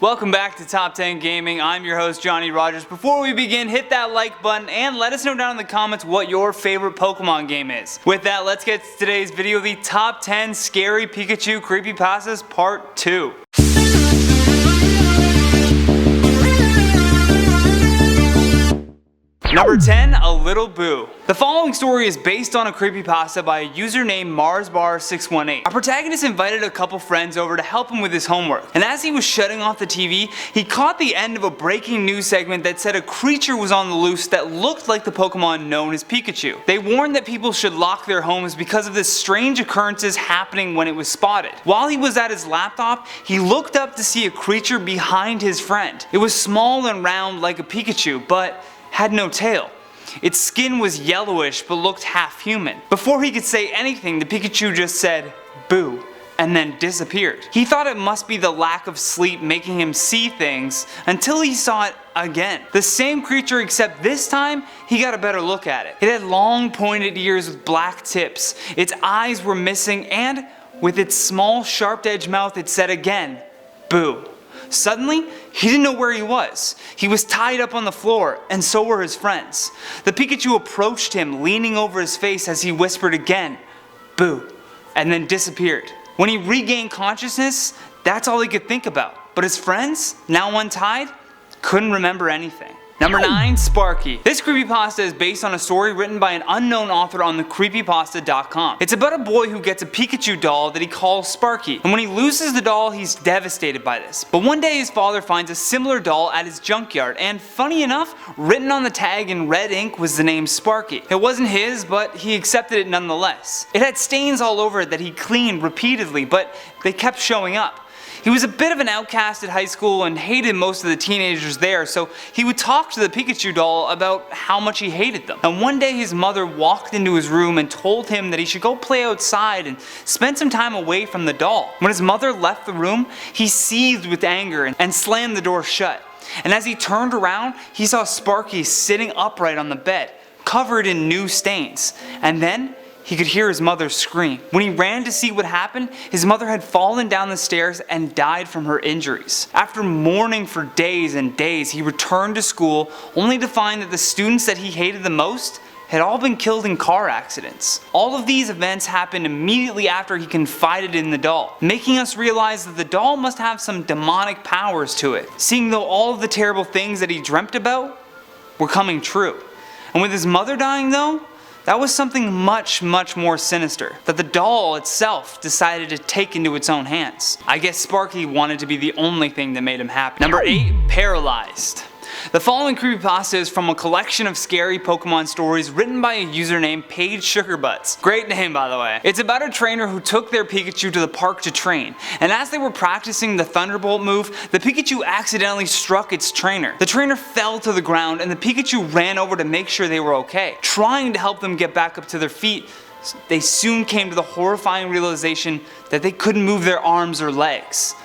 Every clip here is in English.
Welcome back to Top 10 Gaming. I'm your host, Johnny Rogers. Before we begin, hit that like button and let us know down in the comments what your favorite Pokemon game is. With that, let's get to today's video, the Top 10 Scary Pikachu Creepypastas Part 2. Number 10, A Little Boo. The following story is based on a creepypasta by a user named MarsBar618. Our protagonist invited a couple friends over to help him with his homework, and as he was shutting off the TV, he caught the end of a breaking news segment that said a creature was on the loose that looked like the Pokemon known as Pikachu. They warned that people should lock their homes because of the strange occurrences happening when it was spotted. While he was at his laptop, he looked up to see a creature behind his friend. It was small and round like a Pikachu, but had no tail. Its skin was yellowish but looked half human. Before he could say anything, the Pikachu just said, "Boo," and then disappeared. He thought it must be the lack of sleep making him see things until he saw it again. The same creature, except this time he got a better look at it. It had long pointed ears with black tips, its eyes were missing, and with its small sharp-edged mouth it said again, "Boo." Suddenly, he didn't know where he was. He was tied up on the floor, and so were his friends. The Pikachu approached him, leaning over his face as he whispered again, "Boo," and then disappeared. When he regained consciousness, that's all he could think about. But his friends, now untied, couldn't remember anything. Number 9, Sparky. This creepypasta is based on a story written by an unknown author on the creepypasta.com. It's about a boy who gets a Pikachu doll that he calls Sparky, and when he loses the doll, he's devastated by this. But one day his father finds a similar doll at his junkyard, and funny enough, written on the tag in red ink was the name Sparky. It wasn't his, but he accepted it nonetheless. It had stains all over it that he cleaned repeatedly, but they kept showing up. He was a bit of an outcast at high school and hated most of the teenagers there, so he would talk to the Pikachu doll about how much he hated them. And one day his mother walked into his room and told him that he should go play outside and spend some time away from the doll. When his mother left the room, he seethed with anger and slammed the door shut. And as he turned around, he saw Sparky sitting upright on the bed, covered in new stains. And then he could hear his mother scream. When he ran to see what happened, his mother had fallen down the stairs and died from her injuries. After mourning for days and days, he returned to school only to find that the students that he hated the most had all been killed in car accidents. All of these events happened immediately after he confided in the doll, making us realize that the doll must have some demonic powers to it, seeing though all of the terrible things that he dreamt about were coming true. And with his mother dying though, that was something much more sinister that the doll itself decided to take into its own hands. I guess Sparky wanted to be the only thing that made him happy. Number 8, Paralyzed. The following creepypasta is from a collection of scary Pokemon stories written by a user named Paige Sugarbutts. Great name, by the way. It's about a trainer who took their Pikachu to the park to train, and as they were practicing the Thunderbolt move, the Pikachu accidentally struck its trainer. The trainer fell to the ground and the Pikachu ran over to make sure they were okay. Trying to help them get back up to their feet, they soon came to the horrifying realization that they couldn't move their arms or legs.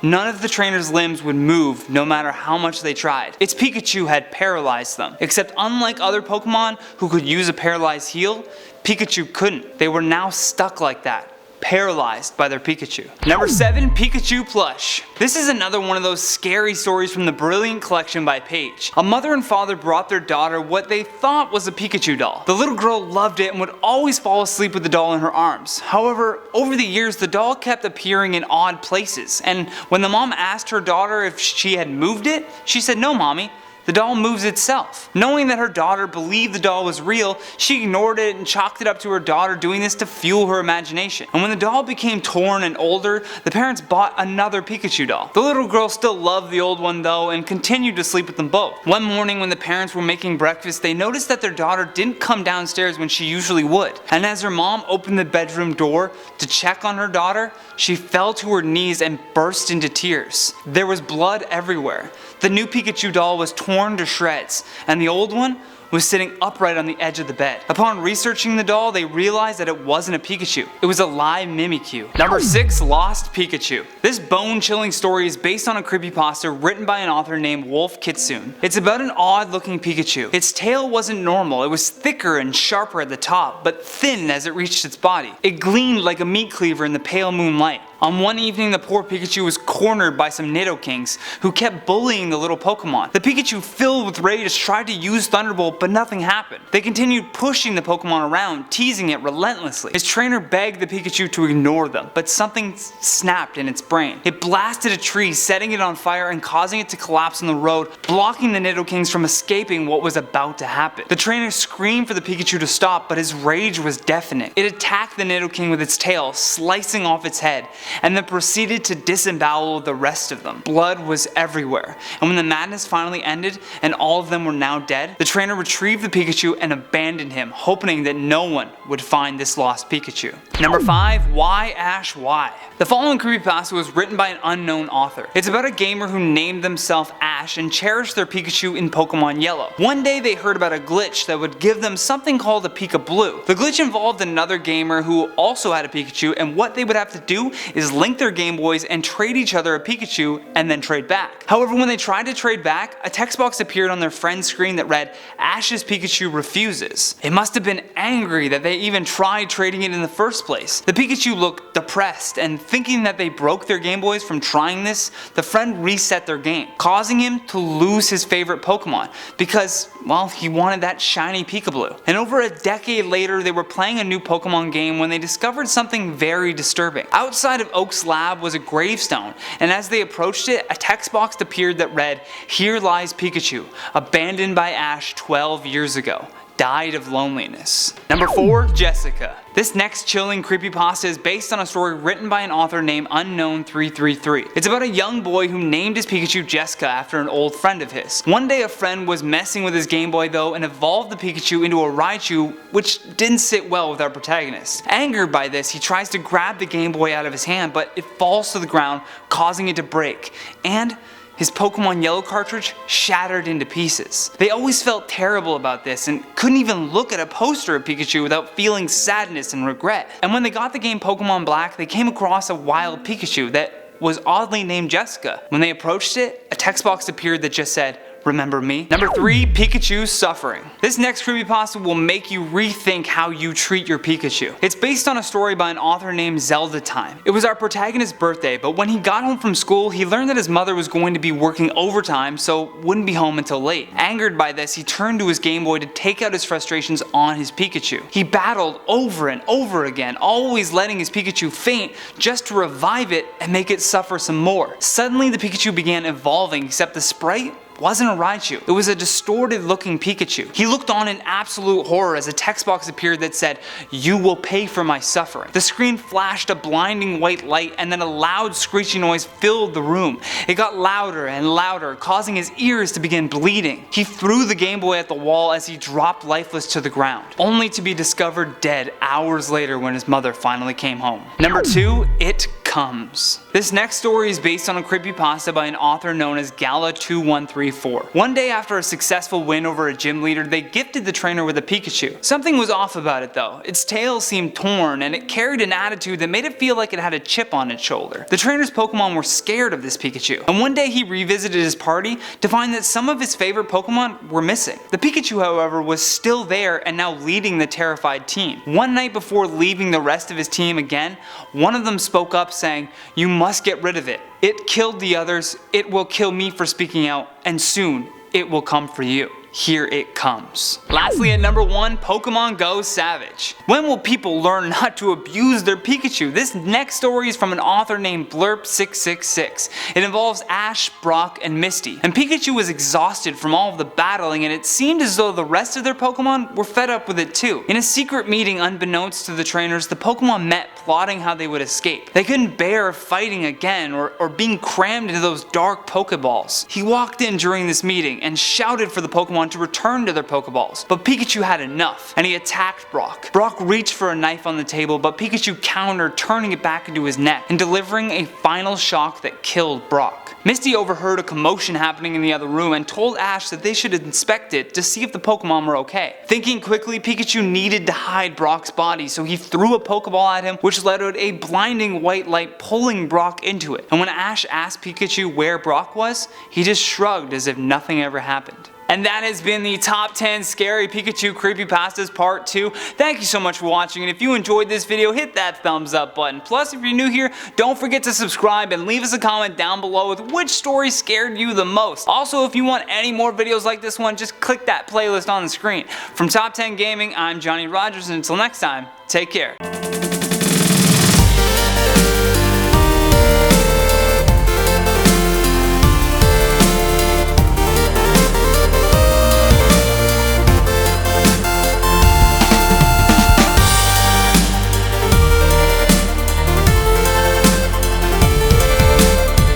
None of the trainer's limbs would move no matter how much they tried. Its Pikachu had paralyzed them. Except unlike other Pokemon who could use a paralyzed heal, Pikachu couldn't. They were now stuck like that, paralyzed by their Pikachu. Number 7, Pikachu Plush. This is another one of those scary stories from the brilliant collection by Paige. A mother and father brought their daughter what they thought was a Pikachu doll. The little girl loved it and would always fall asleep with the doll in her arms. However, over the years the doll kept appearing in odd places, and when the mom asked her daughter if she had moved it, she said, "No, mommy. The doll moves itself." Knowing that her daughter believed the doll was real, she ignored it and chalked it up to her daughter doing this to fuel her imagination. And when the doll became torn and older, the parents bought another Pikachu doll. The little girl still loved the old one though and continued to sleep with them both. One morning when the parents were making breakfast, they noticed that their daughter didn't come downstairs when she usually would. And as her mom opened the bedroom door to check on her daughter, she fell to her knees and burst into tears. There was blood everywhere. The new Pikachu doll was torn to shreds, and the old one was sitting upright on the edge of the bed. Upon researching the doll, they realized that it wasn't a Pikachu. It was a live Mimikyu. Number 6, Lost Pikachu. This bone-chilling story is based on a creepypasta written by an author named Wolf Kitsune. It's about an odd-looking Pikachu. Its tail wasn't normal. It was thicker and sharper at the top, but thin as it reached its body. It gleamed like a meat cleaver in the pale moonlight. On one evening, the poor Pikachu was cornered by some Nidokings who kept bullying the little Pokemon. The Pikachu, filled with rage, tried to use Thunderbolt, but nothing happened. They continued pushing the Pokemon around, teasing it relentlessly. His trainer begged the Pikachu to ignore them, but something snapped in its brain. It blasted a tree, setting it on fire and causing it to collapse on the road, blocking the Nidokings from escaping what was about to happen. The trainer screamed for the Pikachu to stop, but his rage was deafening. It attacked the Nidoking with its tail, slicing off its head, and then proceeded to disembowel the rest of them. Blood was everywhere, and when the madness finally ended and all of them were now dead, the trainer retrieved the Pikachu and abandoned him, hoping that no one would find this lost Pikachu. Number 5. Why Ash Why? The following creepypasta was written by an unknown author. It's about a gamer who named themselves Ash and cherished their Pikachu in Pokemon Yellow. One day they heard about a glitch that would give them something called a Pika Blue. The glitch involved another gamer who also had a Pikachu, and what they would have to do is link their Game Boys and trade each other a Pikachu and then trade back. However, when they tried to trade back, a text box appeared on their friend's screen that read, "Ash's Pikachu refuses." It must have been angry that they even tried trading it in the first place. The Pikachu looked depressed, and thinking that they broke their Game Boys from trying this, the friend reset their game, causing him to lose his favorite Pokemon because, well, he wanted that shiny Pika Blue. And over a decade later, they were playing a new Pokemon game when they discovered something very disturbing. Outside of Oak's lab was a gravestone, and as they approached it, a text box appeared that read, "Here lies Pikachu, abandoned by Ash 12 years ago. Died of loneliness." Number 4. Jessica. This next chilling creepypasta is based on a story written by an author named Unknown333. It's about a young boy who named his Pikachu Jessica after an old friend of his. One day a friend was messing with his Game Boy though and evolved the Pikachu into a Raichu, which didn't sit well with our protagonist. Angered by this, he tries to grab the Game Boy out of his hand, but it falls to the ground, causing it to break, and his Pokemon Yellow cartridge shattered into pieces. They always felt terrible about this and couldn't even look at a poster of Pikachu without feeling sadness and regret. And when they got the game Pokemon Black, they came across a wild Pikachu that was oddly named Jessica. When they approached it, a text box appeared that just said, "Remember me?" Number 3. Pikachu's suffering. This next creepypasta will make you rethink how you treat your Pikachu. It's based on a story by an author named Zelda Time. It was our protagonist's birthday, but when he got home from school, he learned that his mother was going to be working overtime, so wouldn't be home until late. Angered by this, he turned to his Game Boy to take out his frustrations on his Pikachu. He battled over and over again, always letting his Pikachu faint just to revive it and make it suffer some more. Suddenly, the Pikachu began evolving, except the sprite wasn't a Raichu. It was a distorted looking Pikachu. He looked on in absolute horror as a text box appeared that said, "You will pay for my suffering." The screen flashed a blinding white light and then a loud screeching noise filled the room. It got louder and louder, causing his ears to begin bleeding. He threw the Game Boy at the wall as he dropped lifeless to the ground, only to be discovered dead hours later when his mother finally came home. Number 2. It Comes. This next story is based on a creepypasta by an author known as Gala2134. One day after a successful win over a gym leader, they gifted the trainer with a Pikachu. Something was off about it though. Its tail seemed torn and it carried an attitude that made it feel like it had a chip on its shoulder. The trainer's Pokemon were scared of this Pikachu, and one day he revisited his party to find that some of his favorite Pokemon were missing. The Pikachu, however, was still there and now leading the terrified team. One night before leaving the rest of his team again, one of them spoke up saying, "You must get rid of it. It killed the others, it will kill me for speaking out, and soon it will come for you. Here it comes." Lastly, at number 1, Pokemon Go Savage. When will people learn not to abuse their Pikachu? This next story is from an author named Blurp666. It involves Ash, Brock, and Misty. And Pikachu was exhausted from all of the battling, and it seemed as though the rest of their Pokemon were fed up with it too. In a secret meeting unbeknownst to the trainers, the Pokemon met plotting how they would escape. They couldn't bear fighting again or being crammed into those dark Pokeballs. He walked in during this meeting and shouted for the Pokemon to return to their Pokeballs, but Pikachu had enough, and he attacked Brock. Brock reached for a knife on the table, but Pikachu countered, turning it back into his neck and delivering a final shock that killed Brock. Misty overheard a commotion happening in the other room and told Ash that they should inspect it to see if the Pokemon were okay. Thinking quickly, Pikachu needed to hide Brock's body, so he threw a Pokeball at him, which led out a blinding white light, pulling Brock into it. And when Ash asked Pikachu where Brock was, he just shrugged as if nothing ever happened. And that has been the top 10 scary Pikachu creepypastas part 2. Thank you so much for watching, and if you enjoyed this video, hit that thumbs up button. Plus, if you're new here, don't forget to subscribe and leave us a comment down below with which story scared you the most. Also, if you want any more videos like this one, just click that playlist on the screen. From Top 10 Gaming, I'm Johnny Rogers, and until next time, take care.